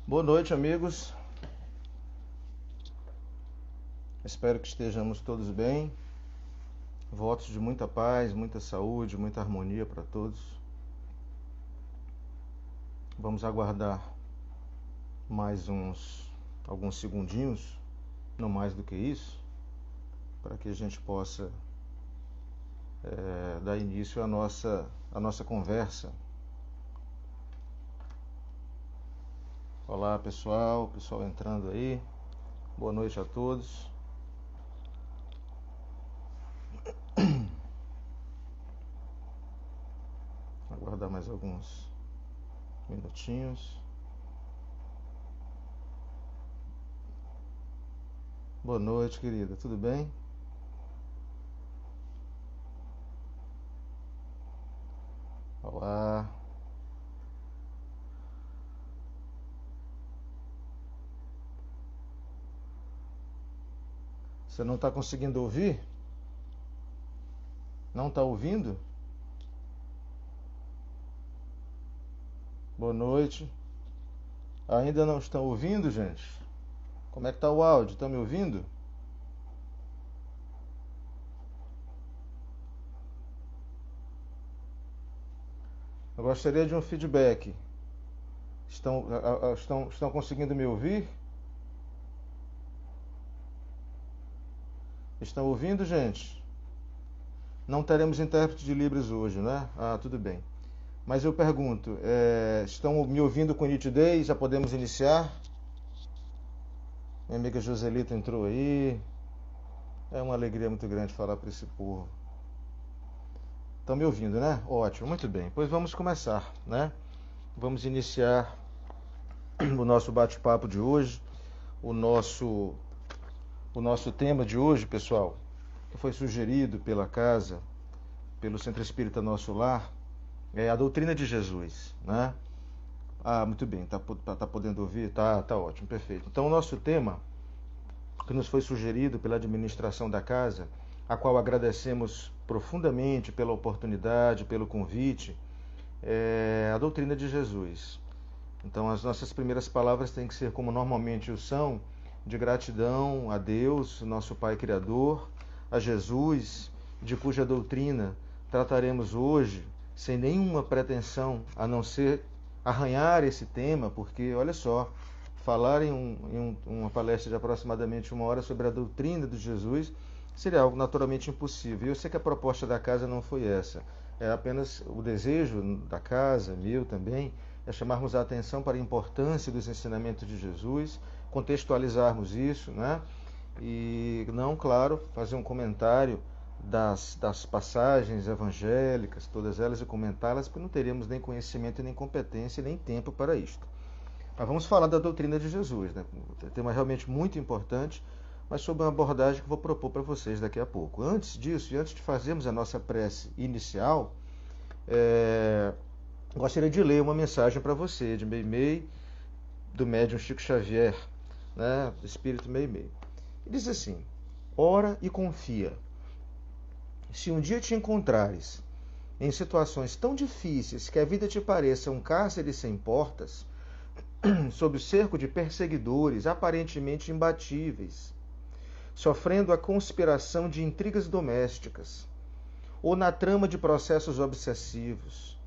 Boa noite, amigos. Espero que estejamos todos bem. Votos de muita paz, muita saúde, muita harmonia para todos. Vamos aguardar mais alguns segundinhos, não mais do que isso, para que a gente possa dar início à nossa conversa. Olá, pessoal entrando aí. Boa noite a todos. Aguardar mais alguns minutinhos. Boa noite, querida. Tudo bem? Olá. Você não está conseguindo ouvir? Não está ouvindo? Boa noite. Ainda não estão ouvindo, gente? Como é que está o áudio? Estão me ouvindo? Eu gostaria de um feedback. Estão conseguindo me ouvir? Estão ouvindo, gente? Não teremos intérprete de Libras hoje, né? Tudo bem. Mas eu pergunto, estão me ouvindo com nitidez? Já podemos iniciar? Minha amiga Joselita entrou aí. É uma alegria muito grande falar para esse povo. Estão me ouvindo, né? Ótimo, muito bem. Pois vamos começar, né? Vamos iniciar o nosso bate-papo de hoje. O nosso tema de hoje, pessoal, que foi sugerido pela casa, pelo Centro Espírita Nosso Lar, é a doutrina de Jesus, né? Muito bem, tá podendo ouvir? Tá ótimo, perfeito. Então o nosso tema, que nos foi sugerido pela administração da casa, a qual agradecemos profundamente pela oportunidade, pelo convite, é a doutrina de Jesus. Então as nossas primeiras palavras têm que ser, como normalmente o são, de gratidão a Deus, nosso Pai Criador, a Jesus, de cuja doutrina trataremos hoje, sem nenhuma pretensão a não ser arranhar esse tema, porque, olha só, falar em uma palestra de aproximadamente 1 hora sobre a doutrina de Jesus seria algo naturalmente impossível. E eu sei que a proposta da casa não foi essa. É apenas o desejo da casa, meu também, é chamarmos a atenção para a importância dos ensinamentos de Jesus, contextualizarmos isso, né? E não, claro, fazer um comentário das passagens evangélicas, todas elas, e comentá-las, porque não teríamos nem conhecimento, nem competência, nem tempo para isto. Mas vamos falar da doutrina de Jesus, né? Um tema realmente muito importante, mas sob uma abordagem que vou propor para vocês daqui a pouco. Antes disso, e antes de fazermos a nossa prece inicial, gostaria de ler uma mensagem para você, de Meimei, do médium Chico Xavier, né? Do Espírito Meimei. Ele diz assim: ora e confia. Se um dia te encontrares em situações tão difíceis que a vida te pareça um cárcere sem portas, sob o cerco de perseguidores aparentemente imbatíveis, sofrendo a conspiração de intrigas domésticas, ou na trama de processos obsessivos,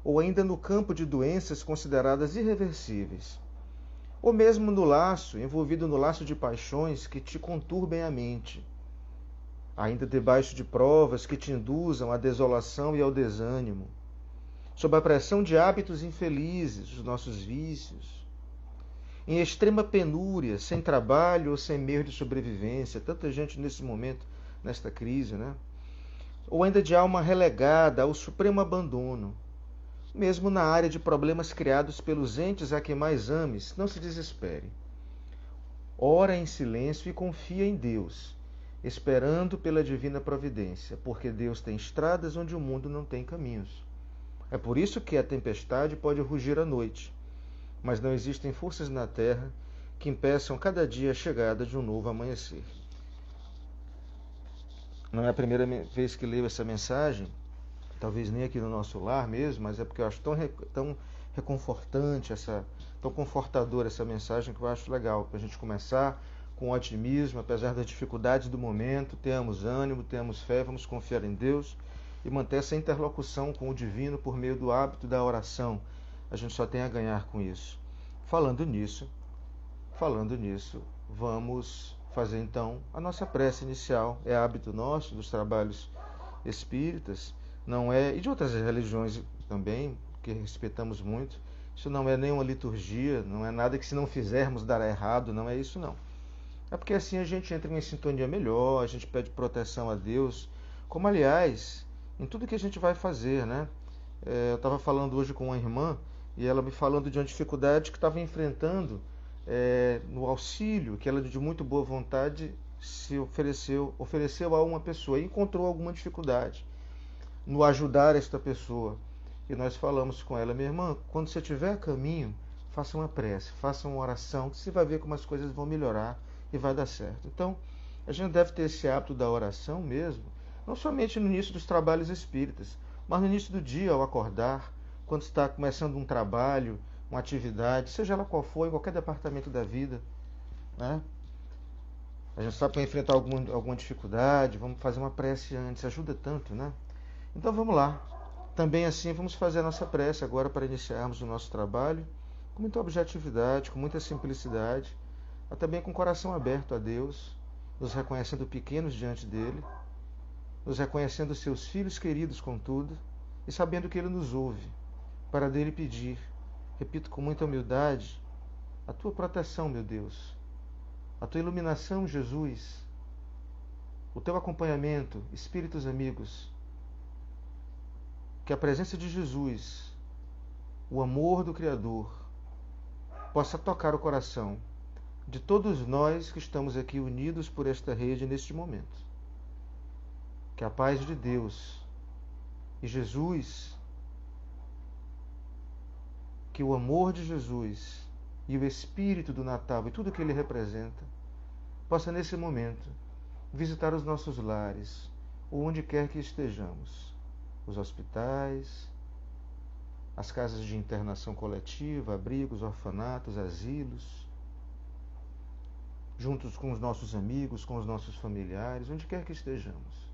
ou ainda no campo de doenças consideradas irreversíveis, ou mesmo envolvido no laço de paixões que te conturbem a mente, ainda debaixo de provas que te induzam à desolação e ao desânimo, sob a pressão de hábitos infelizes, os nossos vícios, em extrema penúria, sem trabalho ou sem meio de sobrevivência, tanta gente nesse momento, nesta crise, né? Ou ainda de alma relegada ao supremo abandono, mesmo na área de problemas criados pelos entes a quem mais ames, não se desespere. Ora em silêncio e confia em Deus, esperando pela divina providência, porque Deus tem estradas onde o mundo não tem caminhos. É por isso que a tempestade pode rugir à noite, mas não existem forças na terra que impeçam cada dia a chegada de um novo amanhecer. Não é a primeira vez que leio essa mensagem, talvez nem aqui no nosso lar mesmo, mas é porque eu acho tão reconfortante essa tão confortadora essa mensagem, que eu acho legal, para a gente começar com otimismo, apesar das dificuldades do momento, tenhamos ânimo, tenhamos fé, vamos confiar em Deus e manter essa interlocução com o divino por meio do hábito da oração. A gente só tem a ganhar com isso. Falando nisso, vamos fazer então a nossa prece inicial. É hábito nosso dos trabalhos espíritas, não é, e de outras religiões também, que respeitamos muito. Isso não é nenhuma liturgia, não é nada que se não fizermos dará errado, não é isso não. É porque assim a gente entra em sintonia melhor, a gente pede proteção a Deus, como aliás, em tudo que a gente vai fazer, né? Eu estava falando hoje com uma irmã, e ela me falando de uma dificuldade que estava enfrentando no auxílio, que ela de muito boa vontade se ofereceu a uma pessoa e encontrou alguma dificuldade no ajudar esta pessoa. E nós falamos com ela: minha irmã, quando você estiver a caminho, faça uma prece, faça uma oração, que você vai ver como as coisas vão melhorar e vai dar certo. Então, a gente deve ter esse hábito da oração mesmo, não somente no início dos trabalhos espíritas, mas no início do dia, ao acordar, quando está começando um trabalho, uma atividade, seja ela qual for, em qualquer departamento da vida, né? A gente está para enfrentar alguma dificuldade, vamos fazer uma prece antes, ajuda tanto, né? Então vamos lá. Também assim vamos fazer a nossa prece agora para iniciarmos o nosso trabalho com muita objetividade, com muita simplicidade, mas também com o coração aberto a Deus, nos reconhecendo pequenos diante dele, nos reconhecendo seus filhos queridos contudo, e sabendo que ele nos ouve, para dele pedir, repito com muita humildade, a tua proteção, meu Deus, a tua iluminação, Jesus, o teu acompanhamento, espíritos amigos, que a presença de Jesus, o amor do Criador, possa tocar o coração de todos nós que estamos aqui unidos por esta rede neste momento. Que a paz de Deus e Jesus, que o amor de Jesus e o Espírito do Natal e tudo que ele representa, possa nesse momento visitar os nossos lares, ou onde quer que estejamos, os hospitais, as casas de internação coletiva, abrigos, orfanatos, asilos, juntos com os nossos amigos, com os nossos familiares, onde quer que estejamos.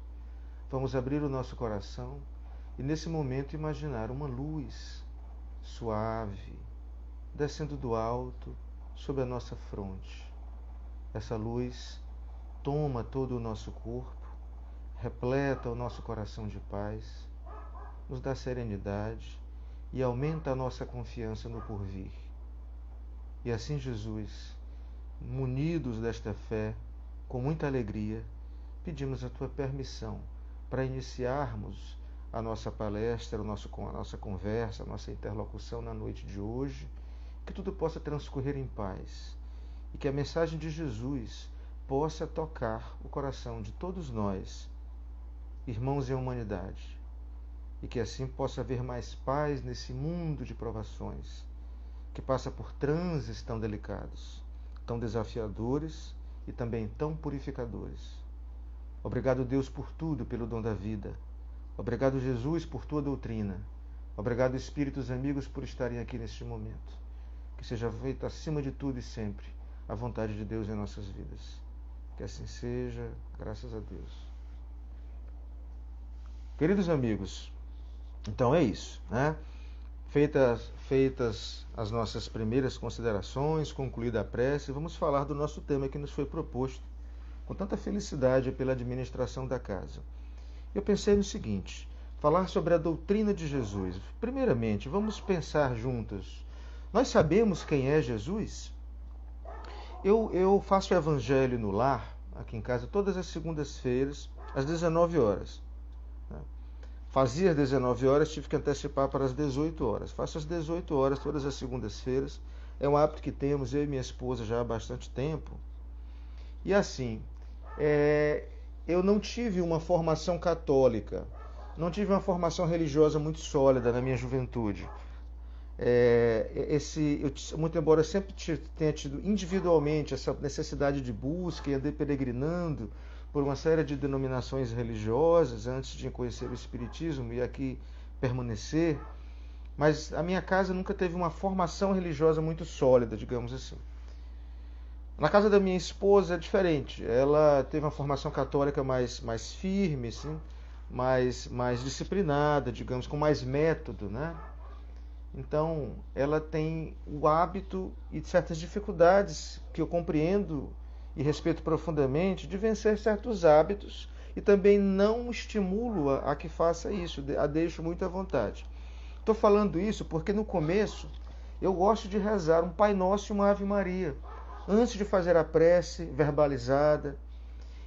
Vamos abrir o nosso coração e nesse momento imaginar uma luz suave, descendo do alto sobre a nossa fronte. Essa luz toma todo o nosso corpo, repleta o nosso coração de paz, nos dá serenidade e aumenta a nossa confiança no porvir. E assim, Jesus, munidos desta fé, com muita alegria, pedimos a tua permissão para iniciarmos a nossa palestra, a nossa conversa, a nossa interlocução na noite de hoje, que tudo possa transcorrer em paz e que a mensagem de Jesus possa tocar o coração de todos nós, irmãos em humanidade, e que assim possa haver mais paz nesse mundo de provações, que passa por transes tão delicados, tão desafiadores e também tão purificadores. Obrigado, Deus, por tudo, pelo dom da vida. Obrigado, Jesus, por tua doutrina. Obrigado, espíritos amigos, por estarem aqui neste momento. Que seja feita acima de tudo e sempre a vontade de Deus em nossas vidas. Que assim seja, graças a Deus. Queridos amigos, então é isso, né? Feitas as nossas primeiras considerações, concluída a prece, vamos falar do nosso tema que nos foi proposto com tanta felicidade pela administração da casa. Eu pensei no seguinte: falar sobre a doutrina de Jesus. Primeiramente, vamos pensar juntos. Nós sabemos quem é Jesus? Eu faço o Evangelho no Lar, aqui em casa, todas as segundas-feiras, às 19 horas. Fazia às 19 horas, tive que antecipar para as 18 horas. Faço às 18 horas, todas as segundas-feiras. É um hábito que temos, eu e minha esposa, já há bastante tempo. E assim, eu não tive uma formação católica, não tive uma formação religiosa muito sólida na minha juventude. Muito embora eu sempre tenha tido individualmente essa necessidade de busca e andei peregrinando por uma série de denominações religiosas antes de conhecer o Espiritismo e aqui permanecer, mas a minha casa nunca teve uma formação religiosa muito sólida, digamos assim. Na casa da minha esposa é diferente. Ela teve uma formação católica mais firme, assim, mais disciplinada, digamos, com mais método, né? Então, ela tem o hábito e certas dificuldades que eu compreendo e respeito profundamente de vencer certos hábitos e também não estimulo a que faça isso, a deixo muito à vontade. Estou falando isso porque no começo eu gosto de rezar um Pai Nosso e uma Ave Maria antes de fazer a prece verbalizada.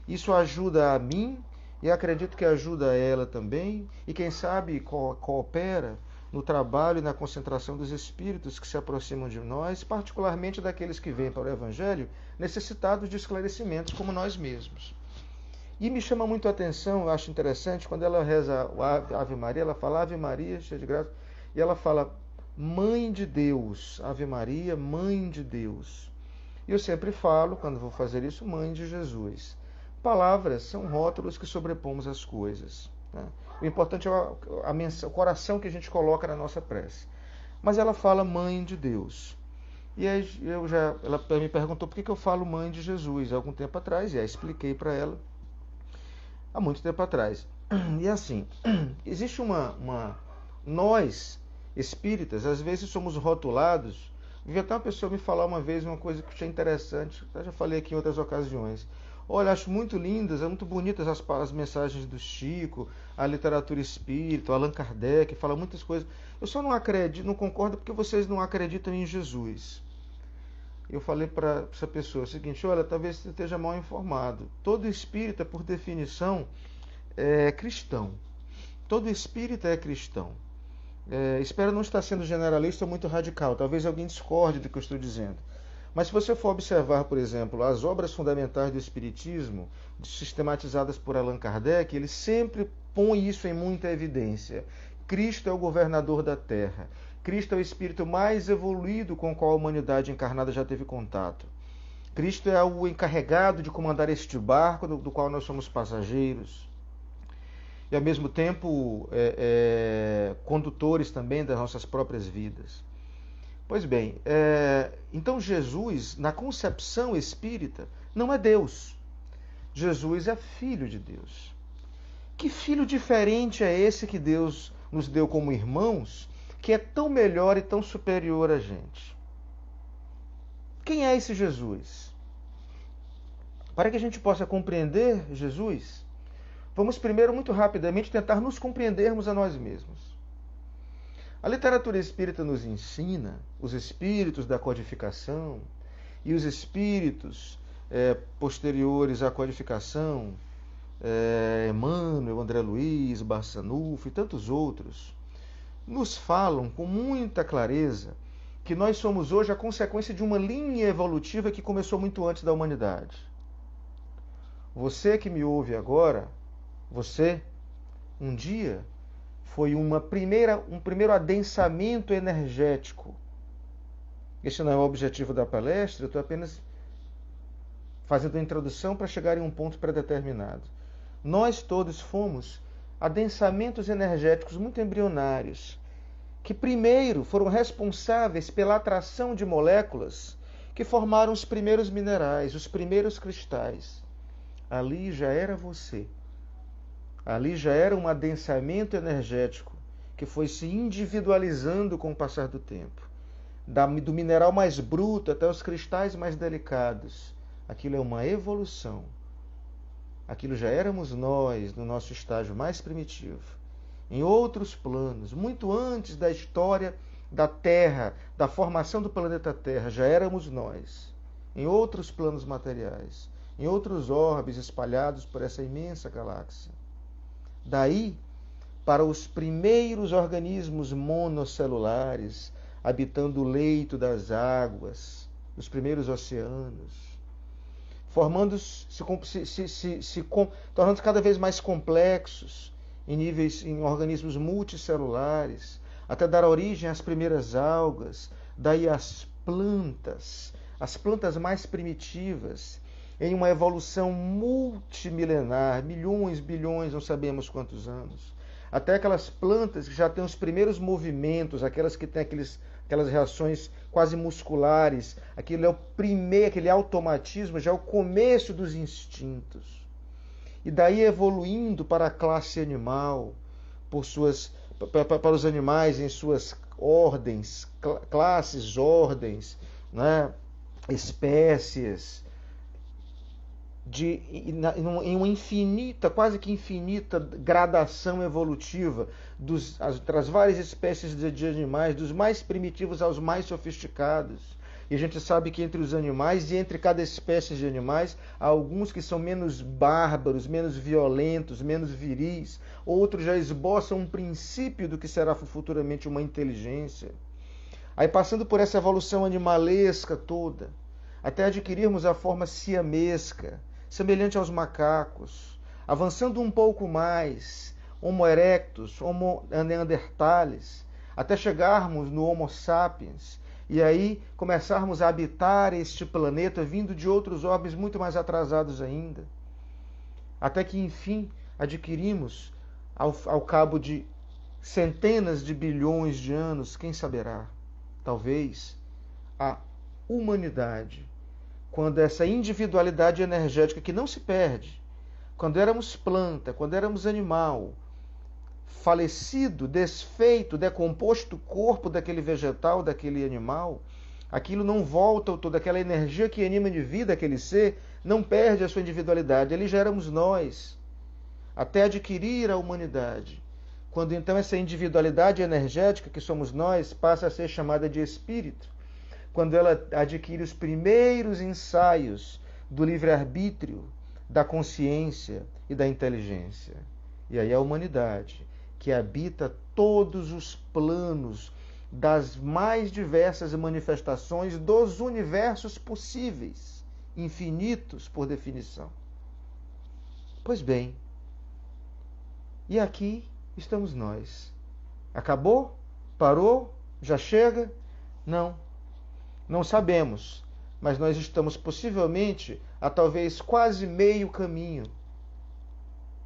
Isso ajuda a mim e acredito que ajuda a ela também, e quem sabe coopera no trabalho e na concentração dos espíritos que se aproximam de nós, particularmente daqueles que vêm para o Evangelho necessitados de esclarecimentos como nós mesmos. E me chama muito a atenção, eu acho interessante, quando ela reza a Ave Maria, ela fala Ave Maria, cheia de graça, e ela fala Mãe de Deus, Ave Maria, Mãe de Deus. E eu sempre falo, quando vou fazer isso, Mãe de Jesus. Palavras são rótulos que sobrepomos as coisas, né? O importante é o coração que a gente coloca na nossa prece. Mas ela fala Mãe de Deus. E aí ela me perguntou por que eu falo Mãe de Jesus há algum tempo atrás, e aí expliquei para ela há muito tempo atrás. E assim, existe nós, espíritas, às vezes somos rotulados. Vi até uma pessoa me falar uma vez uma coisa que eu achei interessante, eu já falei aqui em outras ocasiões. Olha, acho muito lindas, muito bonitas as mensagens do Chico, a literatura espírita, Allan Kardec, fala muitas coisas. Eu só não acredito, não concordo porque vocês não acreditam em Jesus. Eu falei para essa pessoa o seguinte, olha, talvez você esteja mal informado. Todo espírita, por definição, é cristão. Todo espírita é cristão. Espero não estar sendo generalista ou muito radical. Talvez alguém discorde do que eu estou dizendo. Mas se você for observar, por exemplo, as obras fundamentais do Espiritismo, sistematizadas por Allan Kardec, ele sempre põe isso em muita evidência. Cristo é o governador da Terra. Cristo é o espírito mais evoluído com o qual a humanidade encarnada já teve contato. Cristo é o encarregado de comandar este barco do qual nós somos passageiros. E, ao mesmo tempo, condutores também das nossas próprias vidas. Pois bem, então Jesus, na concepção espírita, não é Deus. Jesus é filho de Deus. Que filho diferente é esse que Deus nos deu como irmãos, que é tão melhor e tão superior a gente? Quem é esse Jesus? Para que a gente possa compreender Jesus, vamos primeiro, muito rapidamente, tentar nos compreendermos a nós mesmos. A literatura espírita nos ensina os espíritos da codificação e os espíritos posteriores à codificação, Emmanuel, André Luiz, Barçanufo e tantos outros, nos falam com muita clareza que nós somos hoje a consequência de uma linha evolutiva que começou muito antes da humanidade. Você que me ouve agora, você, um dia, foi um primeiro adensamento energético. Este não é o objetivo da palestra, eu estou apenas fazendo a introdução para chegar em um ponto pré-determinado. Nós todos fomos adensamentos energéticos muito embrionários, que primeiro foram responsáveis pela atração de moléculas que formaram os primeiros minerais, os primeiros cristais. Ali já era você. Ali já era um adensamento energético que foi se individualizando com o passar do tempo. Do mineral mais bruto até os cristais mais delicados. Aquilo é uma evolução. Aquilo já éramos nós, no nosso estágio mais primitivo. Em outros planos, muito antes da história da Terra, da formação do planeta Terra, já éramos nós. Em outros planos materiais, em outros orbes espalhados por essa imensa galáxia. Daí, para os primeiros organismos monocelulares, habitando o leito das águas, os primeiros oceanos, tornando-se cada vez mais complexos em organismos multicelulares, até dar origem às primeiras algas, daí as plantas mais primitivas, em uma evolução multimilenar, milhões, bilhões, não sabemos quantos anos, até aquelas plantas que já têm os primeiros movimentos, aquelas que têm aquelas reações quase musculares, aquilo é o primeiro, aquele automatismo, já é o começo dos instintos. E daí evoluindo para a classe animal, para os animais em suas ordens, classes, ordens, né? Espécies, em uma infinita, quase que infinita gradação evolutiva das várias espécies de animais, dos mais primitivos aos mais sofisticados. E a gente sabe que entre os animais e entre cada espécie de animais, há alguns que são menos bárbaros, menos violentos, menos viris. Outros já esboçam um princípio do que será futuramente uma inteligência. Aí passando por essa evolução animalesca toda, até adquirirmos a forma siamesca, semelhante aos macacos, avançando um pouco mais, Homo erectus, Homo neanderthalis, até chegarmos no Homo sapiens, e aí começarmos a habitar este planeta vindo de outros orbes muito mais atrasados ainda. Até que, enfim, adquirimos, ao cabo de centenas de bilhões de anos, quem saberá, talvez, a humanidade, quando essa individualidade energética que não se perde, quando éramos planta, quando éramos animal, falecido, desfeito, decomposto o corpo daquele vegetal, daquele animal, aquilo não volta, toda aquela energia que anima de vida aquele ser, não perde a sua individualidade. Ali já éramos nós, até adquirir a humanidade. Quando então essa individualidade energética que somos nós passa a ser chamada de espírito, quando ela adquire os primeiros ensaios do livre-arbítrio, da consciência e da inteligência. E aí a humanidade, que habita todos os planos das mais diversas manifestações dos universos possíveis, infinitos por definição. Pois bem, e aqui estamos nós. Acabou? Parou? Já chega? Não sabemos, mas nós estamos possivelmente a talvez quase meio caminho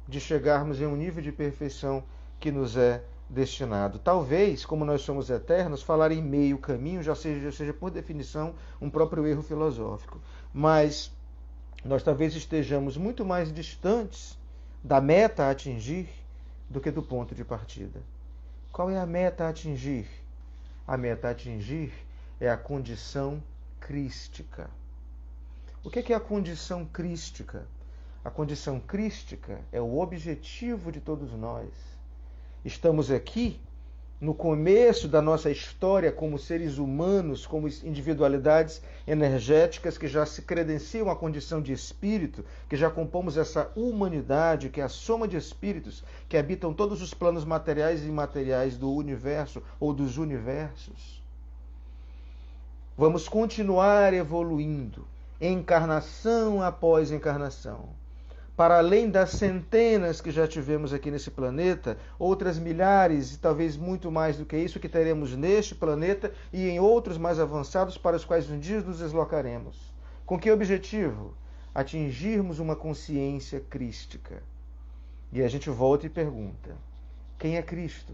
de chegarmos em um nível de perfeição que nos é destinado. Talvez, como nós somos eternos, falar em meio caminho já seja por definição um próprio erro filosófico. Mas nós talvez estejamos muito mais distantes da meta a atingir do que do ponto de partida. Qual é a meta a atingir? A meta a atingir é a condição crística. O que é a condição crística? A condição crística é o objetivo de todos nós. Estamos aqui no começo da nossa história como seres humanos, como individualidades energéticas que já se credenciam à condição de espírito, que já compomos essa humanidade, que é a soma de espíritos que habitam todos os planos materiais e imateriais do universo ou dos universos. Vamos continuar evoluindo, encarnação após encarnação. Para além das centenas que já tivemos aqui nesse planeta, outras milhares e talvez muito mais do que isso que teremos neste planeta e em outros mais avançados para os quais um dia nos deslocaremos. Com que objetivo? Atingirmos uma consciência crística. E a gente volta e pergunta: quem é Cristo?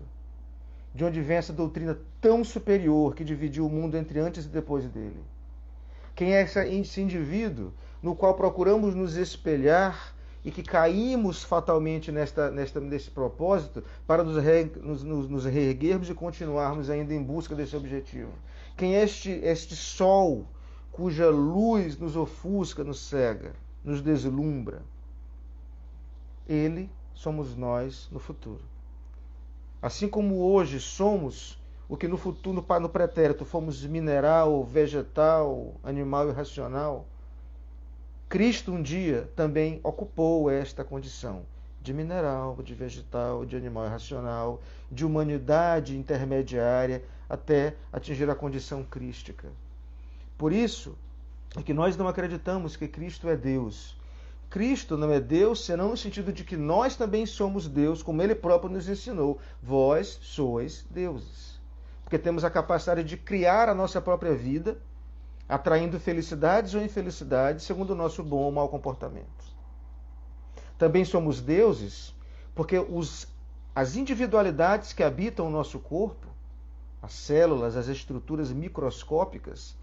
De onde vem essa doutrina tão superior que dividiu o mundo entre antes e depois dele? Quem é esse indivíduo no qual procuramos nos espelhar e que caímos fatalmente nesse propósito para nos reerguermos e continuarmos ainda em busca desse objetivo? Quem é este sol cuja luz nos ofusca, nos cega, nos deslumbra? Ele somos nós no futuro. Assim como hoje somos o que no futuro, no pretérito, fomos mineral, vegetal, animal e racional, Cristo um dia também ocupou esta condição de mineral, de vegetal, de animal irracional, de humanidade intermediária, até atingir a condição crística. Por isso é que nós não acreditamos que Cristo é Deus. Cristo não é Deus, senão no sentido de que nós também somos Deus, como Ele próprio nos ensinou. Vós sois deuses. Porque temos a capacidade de criar a nossa própria vida, atraindo felicidades ou infelicidades, segundo o nosso bom ou mau comportamento. Também somos deuses, porque os as individualidades que habitam o nosso corpo, as células, as estruturas microscópicas,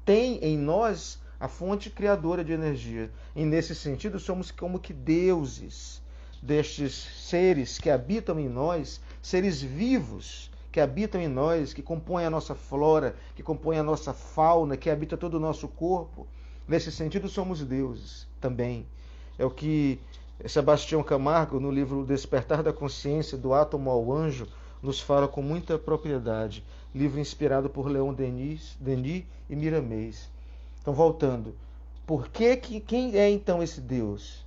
têm em nós a fonte criadora de energia. E nesse sentido, somos como que deuses destes seres que habitam em nós, seres vivos que habitam em nós, que compõem a nossa flora, que compõem a nossa fauna, que habita todo o nosso corpo. Nesse sentido, somos deuses também. É o que Sebastião Camargo, no livro Despertar da Consciência, do Átomo ao Anjo, nos fala com muita propriedade. Livro inspirado por Leon Denis e Miramês. Então, voltando. Quem é então esse Deus?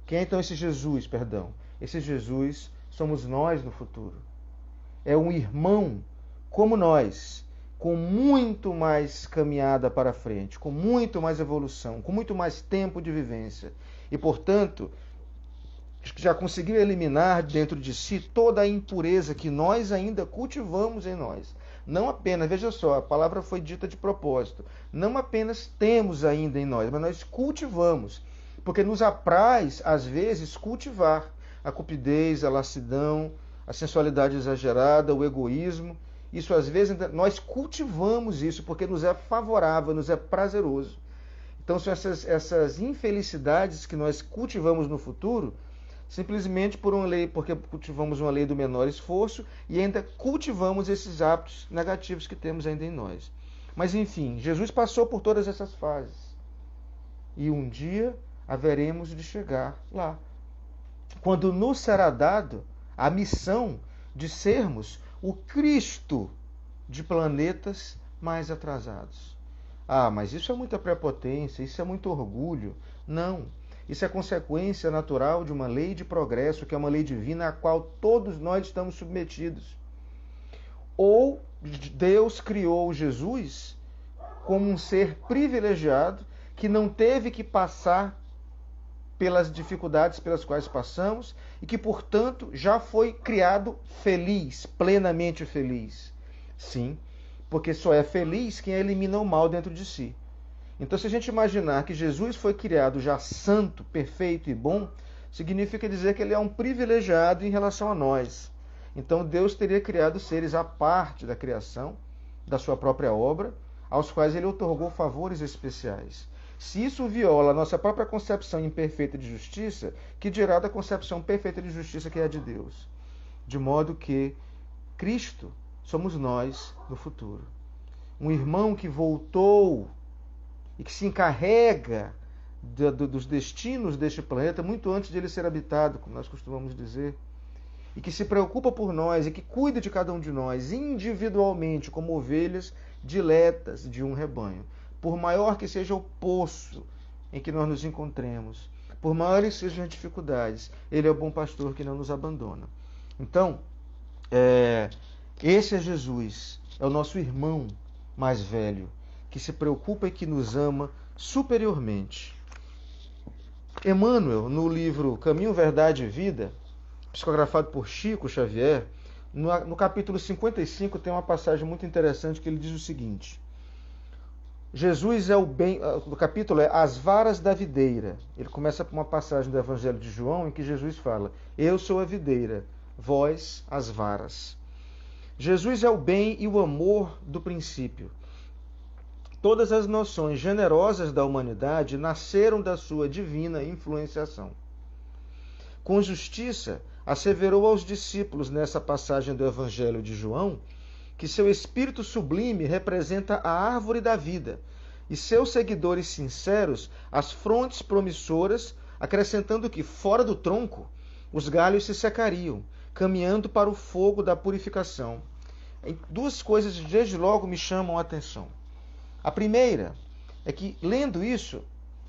Quem é então esse Jesus, perdão? Esse Jesus somos nós no futuro. É um irmão como nós, com muito mais caminhada para frente, com muito mais evolução, com muito mais tempo de vivência. E, portanto, já conseguiu eliminar dentro de si toda a impureza que nós ainda cultivamos em nós. Não apenas, veja só, a palavra foi dita de propósito, não apenas temos ainda em nós, mas nós cultivamos. Porque nos apraz, às vezes, cultivar a cupidez, a lassidão, a sensualidade exagerada, o egoísmo. Isso, às vezes, nós cultivamos isso porque nos é favorável, nos é prazeroso. Então, são essas infelicidades que nós cultivamos no futuro, simplesmente porque cultivamos uma lei do menor esforço e ainda cultivamos esses hábitos negativos que temos ainda em nós. Mas, enfim, Jesus passou por todas essas fases. E um dia haveremos de chegar lá, quando nos será dado a missão de sermos o Cristo de planetas mais atrasados. Ah, mas isso é muita prepotência, isso é muito orgulho. Não, isso é consequência natural de uma lei de progresso, que é uma lei divina à qual todos nós estamos submetidos. Ou Deus criou Jesus como um ser privilegiado que não teve que passar pelas dificuldades pelas quais passamos e que, portanto, já foi criado feliz, plenamente feliz. Sim, porque só é feliz quem elimina o mal dentro de si. Então, se a gente imaginar que Jesus foi criado já santo, perfeito e bom, significa dizer que ele é um privilegiado em relação a nós. Então, Deus teria criado seres à parte da criação, da sua própria obra, aos quais ele otorgou favores especiais. Se isso viola a nossa própria concepção imperfeita de justiça, que dirá da concepção perfeita de justiça que é a de Deus? De modo que Cristo somos nós no futuro. Um irmão que voltou e que se encarrega dos destinos deste planeta muito antes de ele ser habitado, como nós costumamos dizer, e que se preocupa por nós e que cuida de cada um de nós individualmente como ovelhas diletas de um rebanho. Por maior que seja o poço em que nós nos encontremos, por maiores sejam as dificuldades, ele é o bom pastor que não nos abandona. Então, esse é Jesus, é o nosso irmão mais velho, que se preocupa e que nos ama superiormente. Emmanuel, no livro Caminho, Verdade e Vida, psicografado por Chico Xavier, no capítulo 55 tem uma passagem muito interessante que ele diz o seguinte: Jesus é o bem, no capítulo é As Varas da Videira. Ele começa por uma passagem do Evangelho de João em que Jesus fala: Eu sou a videira, vós as varas. Jesus é o bem e o amor do princípio. Todas as noções generosas da humanidade nasceram da sua divina influenciação. Com justiça, asseverou aos discípulos nessa passagem do Evangelho de João que seu espírito sublime representa a árvore da vida e seus seguidores sinceros as frontes promissoras, acrescentando que, fora do tronco, os galhos se secariam, caminhando para o fogo da purificação. Duas coisas desde logo me chamam a atenção. A primeira é que, lendo isso,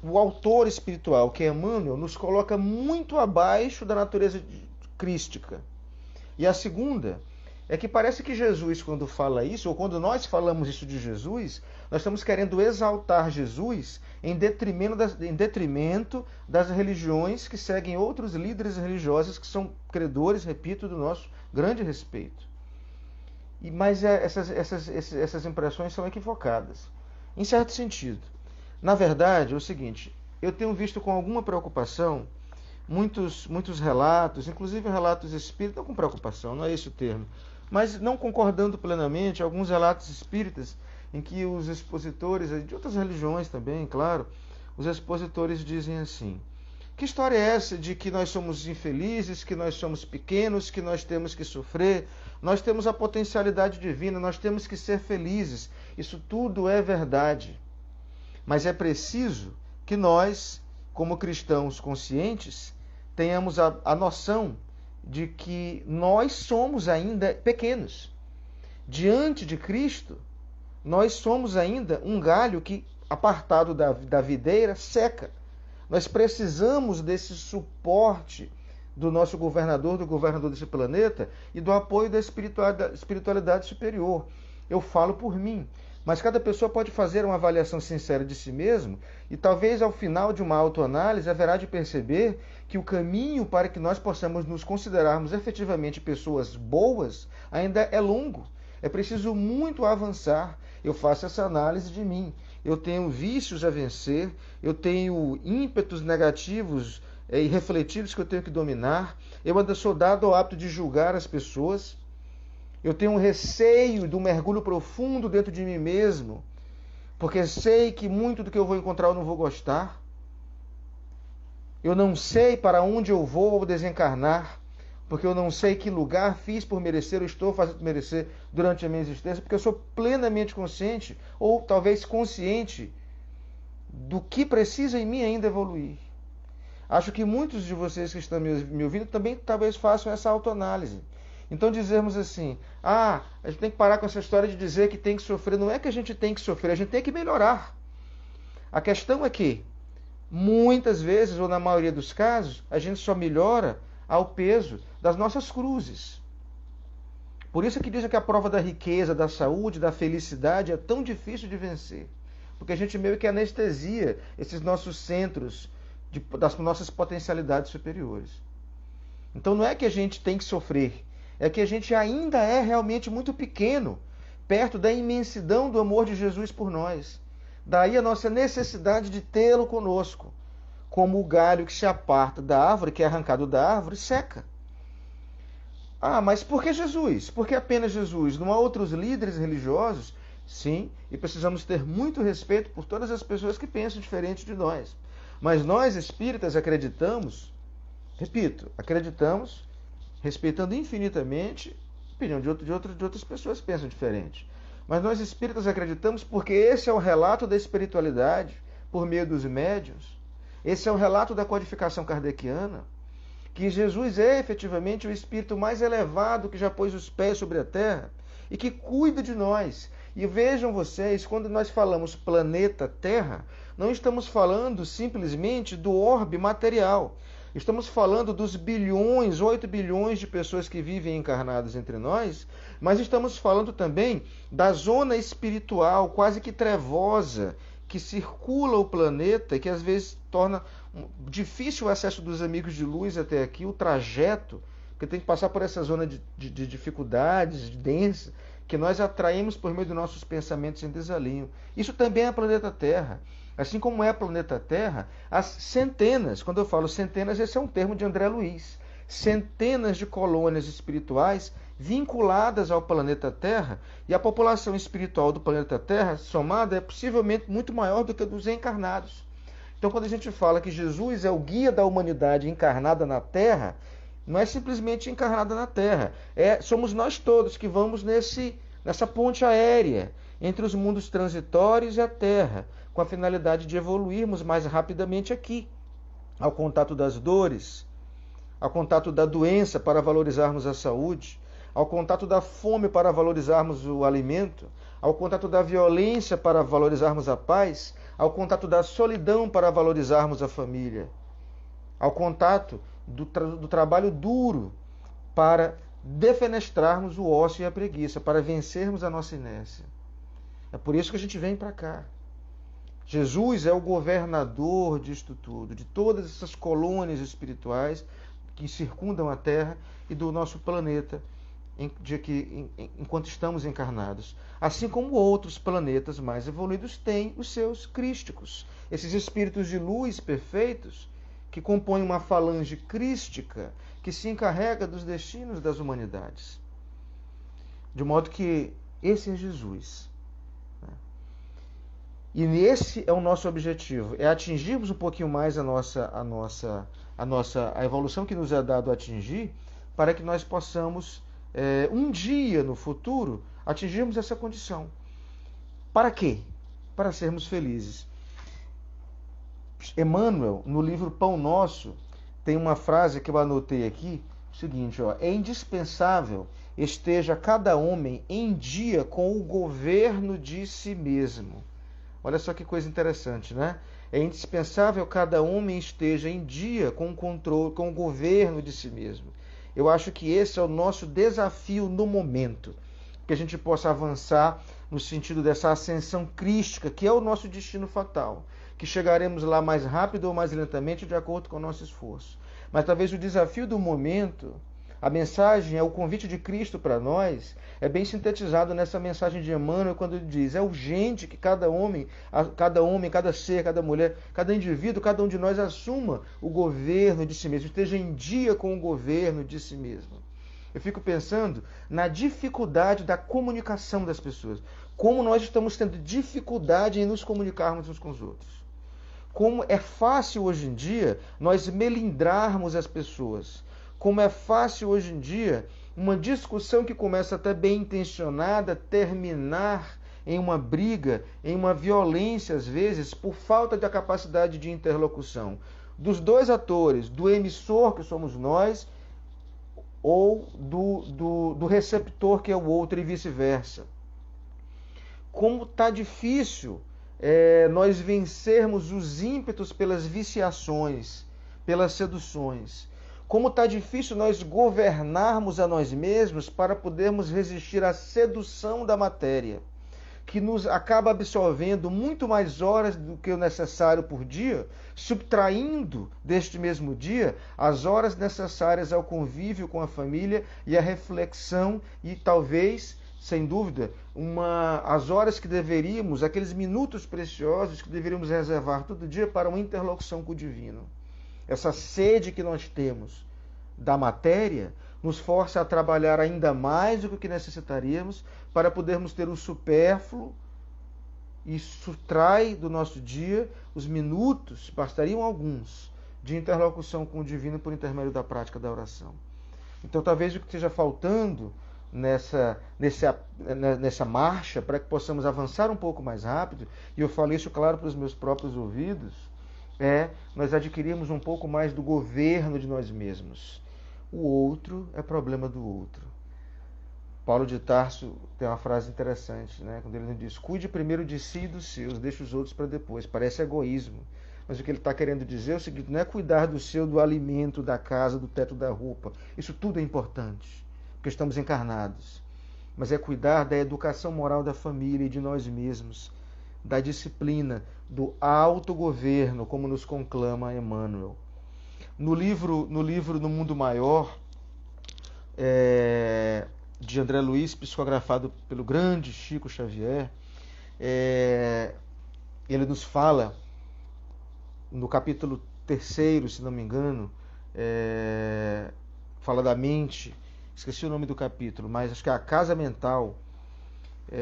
o autor espiritual, que é Emmanuel, nos coloca muito abaixo da natureza crística. E a segunda é que parece que Jesus, quando fala isso, ou quando nós falamos isso de Jesus, nós estamos querendo exaltar Jesus em detrimento das religiões que seguem outros líderes religiosos que são credores, repito, do nosso grande respeito. Mas essas impressões são equivocadas, em certo sentido. Na verdade, é o seguinte: eu tenho visto com alguma preocupação muitos relatos, inclusive relatos espíritas, não com preocupação, não é esse o termo, mas não concordando plenamente, alguns relatos espíritas em que os expositores, de outras religiões também, claro, os expositores dizem assim: que história é essa de que nós somos infelizes, que nós somos pequenos, que nós temos que sofrer, nós temos a potencialidade divina, nós temos que ser felizes. Isso tudo é verdade. Mas é preciso que nós, como cristãos conscientes, tenhamos a noção de que nós somos ainda pequenos. Diante de Cristo, nós somos ainda um galho que, apartado da videira, seca. Nós precisamos desse suporte do nosso governador, do governador desse planeta, e do apoio da espiritualidade superior. Eu falo por mim, mas cada pessoa pode fazer uma avaliação sincera de si mesmo, e talvez ao final de uma autoanálise haverá de perceber que o caminho para que nós possamos nos considerarmos efetivamente pessoas boas ainda é longo. É preciso muito avançar. Eu faço essa análise de mim. Eu tenho vícios a vencer, eu tenho ímpetos negativos e refletidos que eu tenho que dominar, eu ainda sou dado ao hábito de julgar as pessoas, eu tenho um receio do mergulho profundo dentro de mim mesmo, porque sei que muito do que eu vou encontrar eu não vou gostar, eu não sei para onde eu vou ao desencarnar, porque eu não sei que lugar fiz por merecer, ou estou fazendo por merecer durante a minha existência, porque eu sou plenamente consciente, ou talvez consciente, do que precisa em mim ainda evoluir. Acho que muitos de vocês que estão me ouvindo também talvez façam essa autoanálise. Então dizermos assim, a gente tem que parar com essa história de dizer que tem que sofrer. Não é que a gente tem que sofrer, a gente tem que melhorar. A questão é que, muitas vezes, ou na maioria dos casos, a gente só melhora ao peso das nossas cruzes. Por isso que dizem que a prova da riqueza, da saúde, da felicidade é tão difícil de vencer. Porque a gente meio que anestesia esses nossos centros das nossas potencialidades superiores. Então não é que a gente tem que sofrer, é que a gente ainda é realmente muito pequeno, perto da imensidão do amor de Jesus por nós. Daí a nossa necessidade de tê-lo conosco, como o galho que se aparta da árvore, que é arrancado da árvore, seca. Mas por que Jesus? Por que apenas Jesus? Não há outros líderes religiosos? Sim, e precisamos ter muito respeito por todas as pessoas que pensam diferente de nós. Mas nós espíritas acreditamos, repito, acreditamos, respeitando infinitamente a opinião de outras pessoas que pensam diferente. Mas nós espíritas acreditamos porque esse é o relato da espiritualidade por meio dos médiuns. Esse é o relato da codificação kardeciana, que Jesus é efetivamente o espírito mais elevado que já pôs os pés sobre a terra e que cuida de nós. E vejam vocês, quando nós falamos planeta Terra, não estamos falando simplesmente do orbe material. Estamos falando dos bilhões, 8 bilhões de pessoas que vivem encarnadas entre nós, mas estamos falando também da zona espiritual, quase que trevosa, que circula o planeta e que às vezes torna difícil o acesso dos amigos de luz até aqui, o trajeto, porque tem que passar por essa zona de dificuldades, de densa, que nós atraímos por meio dos nossos pensamentos em desalinho. Isso também é planeta Terra. Assim como é planeta Terra, as centenas, quando eu falo centenas, esse é um termo de André Luiz, centenas de colônias espirituais vinculadas ao planeta Terra, e a população espiritual do planeta Terra, somada, é possivelmente muito maior do que a dos encarnados. Então, quando a gente fala que Jesus é o guia da humanidade encarnada na Terra, não é simplesmente encarnada na Terra, somos nós todos que vamos nessa ponte aérea entre os mundos transitórios e a Terra, com a finalidade de evoluirmos mais rapidamente aqui, ao contato das dores, ao contato da doença para valorizarmos a saúde, ao contato da fome para valorizarmos o alimento, ao contato da violência para valorizarmos a paz, ao contato da solidão para valorizarmos a família, ao contato do trabalho duro para defenestrarmos o ócio e a preguiça, para vencermos a nossa inércia. É por isso que a gente vem para cá. Jesus é o governador disto tudo, de todas essas colônias espirituais que circundam a Terra e do nosso planeta enquanto estamos encarnados. Assim como outros planetas mais evoluídos têm os seus crísticos, esses espíritos de luz perfeitos que compõe uma falange crística que se encarrega dos destinos das humanidades. De modo que esse é Jesus. E esse é o nosso objetivo, é atingirmos um pouquinho mais a evolução que nos é dado a atingir, para que nós possamos, um dia no futuro, atingirmos essa condição. Para quê? Para sermos felizes. Emmanuel, no livro Pão Nosso, tem uma frase que eu anotei aqui, o seguinte, é indispensável esteja cada homem em dia com o governo de si mesmo. Olha só que coisa interessante, né? É indispensável cada homem esteja em dia com o controle, com o governo de si mesmo. Eu acho que esse é o nosso desafio no momento, que a gente possa avançar no sentido dessa ascensão crística, que é o nosso destino fatal, que chegaremos lá mais rápido ou mais lentamente de acordo com o nosso esforço. Mas talvez o desafio do momento, a mensagem, o convite de Cristo para nós, é bem sintetizado nessa mensagem de Emmanuel, quando ele diz, é urgente que cada homem, cada ser, cada mulher, cada indivíduo, cada um de nós assuma o governo de si mesmo, esteja em dia com o governo de si mesmo. Eu fico pensando na dificuldade da comunicação das pessoas, como nós estamos tendo dificuldade em nos comunicarmos uns com os outros. Como é fácil hoje em dia nós melindrarmos as pessoas. Como é fácil hoje em dia uma discussão que começa até bem intencionada terminar em uma briga, em uma violência às vezes, por falta da capacidade de interlocução dos dois atores, do emissor que somos nós ou do receptor que é o outro e vice-versa. Como está difícil nós vencermos os ímpetos pelas viciações, pelas seduções. Como está difícil nós governarmos a nós mesmos para podermos resistir à sedução da matéria, que nos acaba absorvendo muito mais horas do que o necessário por dia, subtraindo deste mesmo dia as horas necessárias ao convívio com a família e à reflexão e talvez, sem dúvida, as horas que deveríamos, aqueles minutos preciosos que deveríamos reservar todo dia para uma interlocução com o divino. Essa sede que nós temos da matéria nos força a trabalhar ainda mais do que necessitaríamos para podermos ter o supérfluo e subtrai do nosso dia os minutos, bastariam alguns, de interlocução com o divino por intermédio da prática da oração. Então talvez o que esteja faltando nessa marcha, para que possamos avançar um pouco mais rápido, e eu falo isso claro para os meus próprios ouvidos, nós adquirirmos um pouco mais do governo de nós mesmos. O outro é problema do outro. Paulo de Tarso tem uma frase interessante, né? Quando ele diz, cuide primeiro de si e dos seus, deixe os outros para depois. Parece egoísmo. Mas o que ele está querendo dizer é o seguinte, não é cuidar do seu, do alimento, da casa, do teto, da roupa. Isso tudo é importante, porque estamos encarnados. Mas é cuidar da educação moral da família e de nós mesmos, da disciplina, do autogoverno, como nos conclama Emmanuel. No livro No Mundo Maior, de André Luiz, psicografado pelo grande Chico Xavier, ele nos fala, no capítulo 3º, se não me engano, fala da mente, esqueci o nome do capítulo, mas acho que é a casa mental,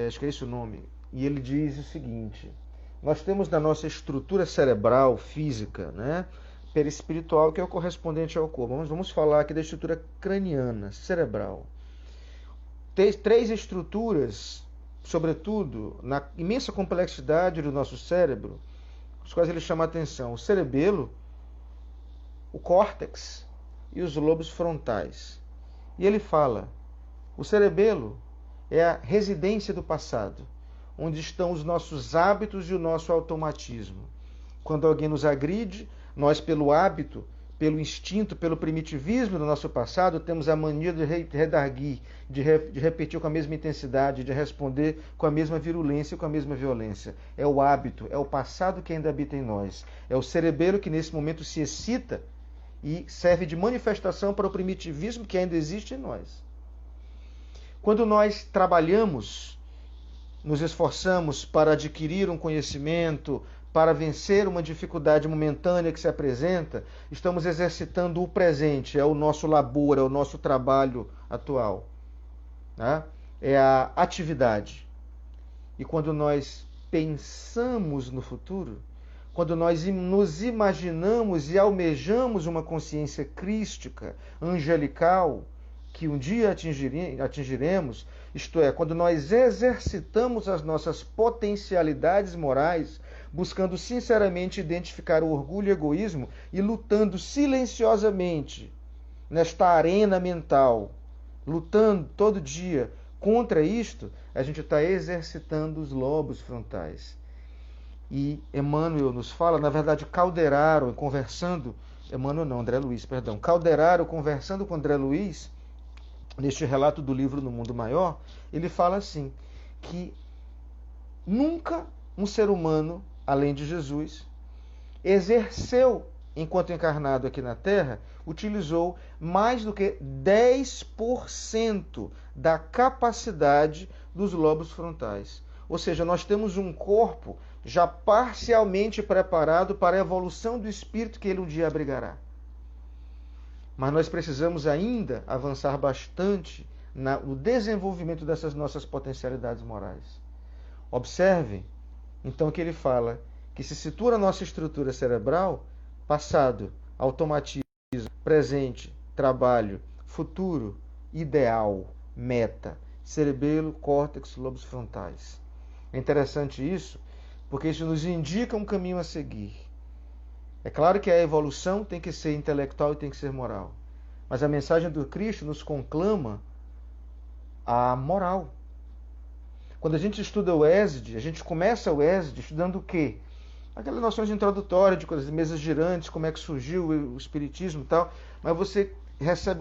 acho que é esse o nome, e ele diz o seguinte, nós temos na nossa estrutura cerebral, física, né, perispiritual, que é o correspondente ao corpo. Vamos falar aqui da estrutura craniana, cerebral. Três estruturas, sobretudo, na imensa complexidade do nosso cérebro, os quais ele chama a atenção. O cerebelo, o córtex e os lobos frontais. E ele fala, o cerebelo é a residência do passado, onde estão os nossos hábitos e o nosso automatismo. Quando alguém nos agride, nós, pelo hábito, pelo instinto, pelo primitivismo do nosso passado, temos a mania de redarguir, de repetir com a mesma intensidade, de responder com a mesma virulência e com a mesma violência. É o hábito, é o passado que ainda habita em nós. É o cerebelo que nesse momento se excita e serve de manifestação para o primitivismo que ainda existe em nós. Quando nós trabalhamos, nos esforçamos para adquirir um conhecimento, para vencer uma dificuldade momentânea que se apresenta, estamos exercitando o presente, é o nosso labor, é o nosso trabalho atual, né? É a atividade. E quando nós pensamos no futuro, quando nós nos imaginamos e almejamos uma consciência crística, angelical, que um dia atingiremos, isto é, quando nós exercitamos as nossas potencialidades morais, buscando sinceramente identificar o orgulho e o egoísmo e lutando silenciosamente nesta arena mental, lutando todo dia contra isto, a gente está exercitando os lobos frontais. E Emmanuel nos fala, na verdade, Calderaro, conversando, Emmanuel não, André Luiz, perdão, Calderaro, conversando com André Luiz, neste relato do livro No Mundo Maior, ele fala assim, que nunca um ser humano, além de Jesus, exerceu, enquanto encarnado aqui na Terra, utilizou mais do que 10% da capacidade dos lobos frontais. Ou seja, nós temos um corpo já parcialmente preparado para a evolução do espírito que ele um dia abrigará. Mas nós precisamos ainda avançar bastante no desenvolvimento dessas nossas potencialidades morais. Observem, então, que ele fala que se situa na nossa estrutura cerebral passado, automatismo, presente, trabalho, futuro, ideal, meta, cerebelo, córtex, lobos frontais. É interessante isso, porque isso nos indica um caminho a seguir. É claro que a evolução tem que ser intelectual e tem que ser moral. Mas a mensagem do Cristo nos conclama a moral. Quando a gente estuda o ESD, a gente começa o ESD estudando o quê? Aquelas noções introdutórias de coisas, mesas girantes, como é que surgiu o espiritismo e tal, mas você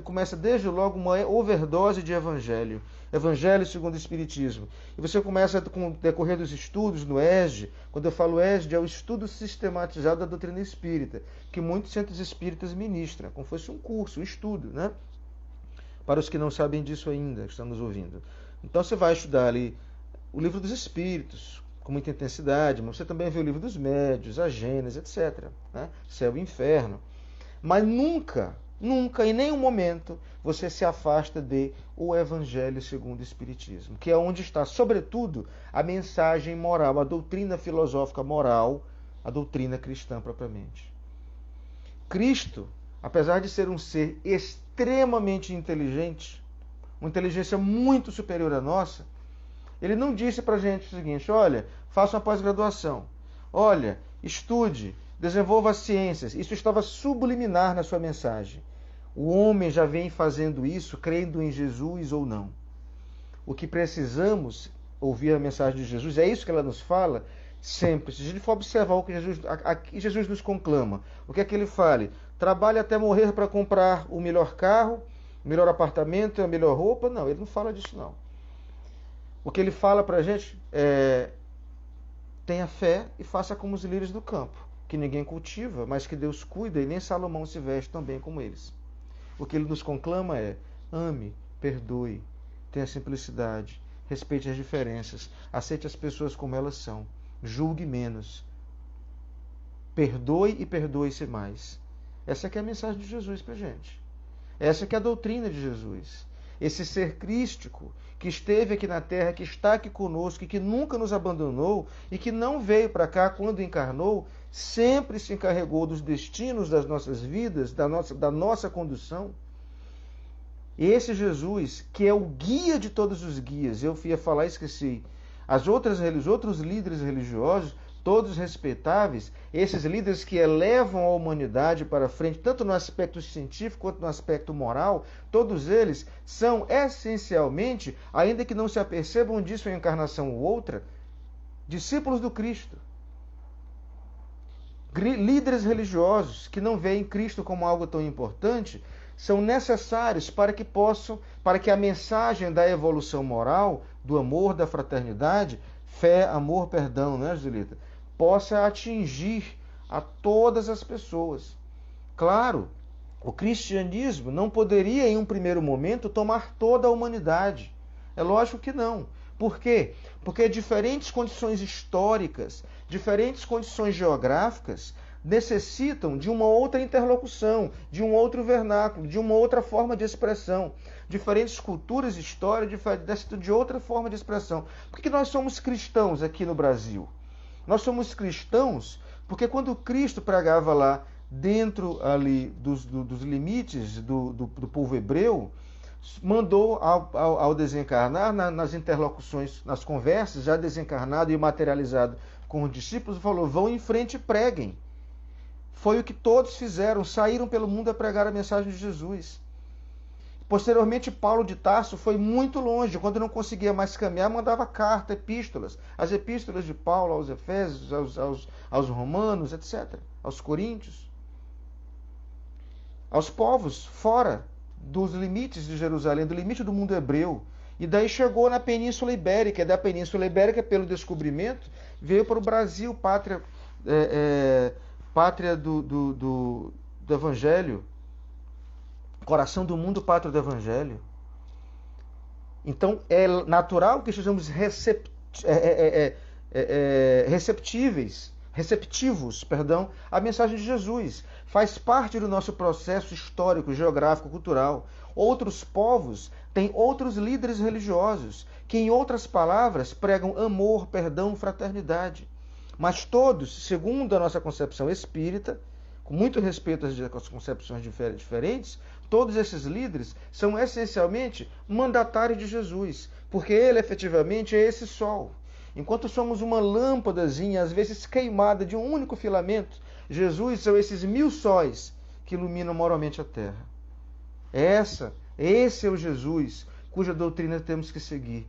começa desde logo uma overdose de evangelho. Evangelho segundo o espiritismo. E você começa com o decorrer dos estudos no ESD. Quando eu falo ESD, é o estudo sistematizado da doutrina espírita, que muitos centros espíritas ministram, como fosse um curso, um estudo, né? Para os que não sabem disso ainda, que estão nos ouvindo. Então você vai estudar ali o livro dos espíritos, com muita intensidade, mas você também vê o livro dos médios, a Gênesis, etc. Né? Céu e inferno. Mas nunca, em nenhum momento, você se afasta de o Evangelho segundo o Espiritismo, que é onde está, sobretudo, a mensagem moral, a doutrina filosófica moral, a doutrina cristã propriamente. Cristo, apesar de ser um ser extremamente inteligente, uma inteligência muito superior à nossa, ele não disse para a gente o seguinte: olha, faça uma pós-graduação, olha, estude, desenvolva as ciências. Isso estava subliminar na sua mensagem. O homem já vem fazendo isso, crendo em Jesus ou não. O que precisamos ouvir a mensagem de Jesus, é isso que ela nos fala, sempre. Se a gente for observar o que Jesus nos conclama, o que é que ele fala? Trabalhe até morrer para comprar o melhor carro, o melhor apartamento, a melhor roupa. Não, ele não fala disso não. O que ele fala para a gente é: tenha fé e faça como os lírios do campo, que ninguém cultiva, mas que Deus cuida, e nem Salomão se veste tão bem como eles. O que ele nos conclama é: ame, perdoe, tenha simplicidade, respeite as diferenças, aceite as pessoas como elas são, julgue menos, perdoe e perdoe-se mais. Essa que é a mensagem de Jesus para a gente. Essa que é a doutrina de Jesus. Esse ser crístico que esteve aqui na Terra, que está aqui conosco e que nunca nos abandonou e que não veio para cá quando encarnou, sempre se encarregou dos destinos das nossas vidas, da nossa condução. Esse Jesus, que é o guia de todos os guias, eu ia falar e esqueci, outros líderes religiosos, todos respeitáveis, esses líderes que elevam a humanidade para frente, tanto no aspecto científico quanto no aspecto moral, todos eles são essencialmente, ainda que não se apercebam disso em encarnação ou outra, discípulos do Cristo. Líderes religiosos que não veem Cristo como algo tão importante, são necessários para que a mensagem da evolução moral, do amor, da fraternidade, fé, amor, perdão, né, Julita, possa atingir a todas as pessoas. Claro, o cristianismo não poderia, em um primeiro momento, tomar toda a humanidade. É lógico que não. Por quê? Porque diferentes condições históricas, diferentes condições geográficas necessitam de uma outra interlocução, de um outro vernáculo, de uma outra forma de expressão. Diferentes culturas, história, necessitam de outra forma de expressão. Por que nós somos cristãos aqui no Brasil? Nós somos cristãos porque quando Cristo pregava lá dentro ali dos limites do povo hebreu, mandou ao desencarnar, nas interlocuções, nas conversas, já desencarnado e materializado com os discípulos, falou: vão em frente e preguem. Foi o que todos fizeram, saíram pelo mundo a pregar a mensagem de Jesus. Posteriormente, Paulo de Tarso foi muito longe. Quando não conseguia mais caminhar, mandava carta, epístolas. As epístolas de Paulo aos Efésios, aos Romanos, etc. Aos Coríntios. Aos povos fora dos limites de Jerusalém, do limite do mundo hebreu. E daí chegou na Península Ibérica. E da Península Ibérica, pelo descobrimento, veio para o Brasil, pátria do Evangelho. Coração do mundo, pátria do Evangelho. Então é natural que sejamos receptivos, à mensagem de Jesus. Faz parte do nosso processo histórico, geográfico, cultural. Outros povos têm outros líderes religiosos, que, em outras palavras, pregam amor, perdão, fraternidade. Mas todos, segundo a nossa concepção espírita, com muito respeito às concepções diferentes, todos esses líderes são essencialmente mandatários de Jesus, porque ele efetivamente é esse sol. Enquanto somos uma lâmpadazinha, às vezes queimada de um único filamento, Jesus são esses 1000 sóis que iluminam moralmente a terra. Esse é o Jesus cuja doutrina temos que seguir,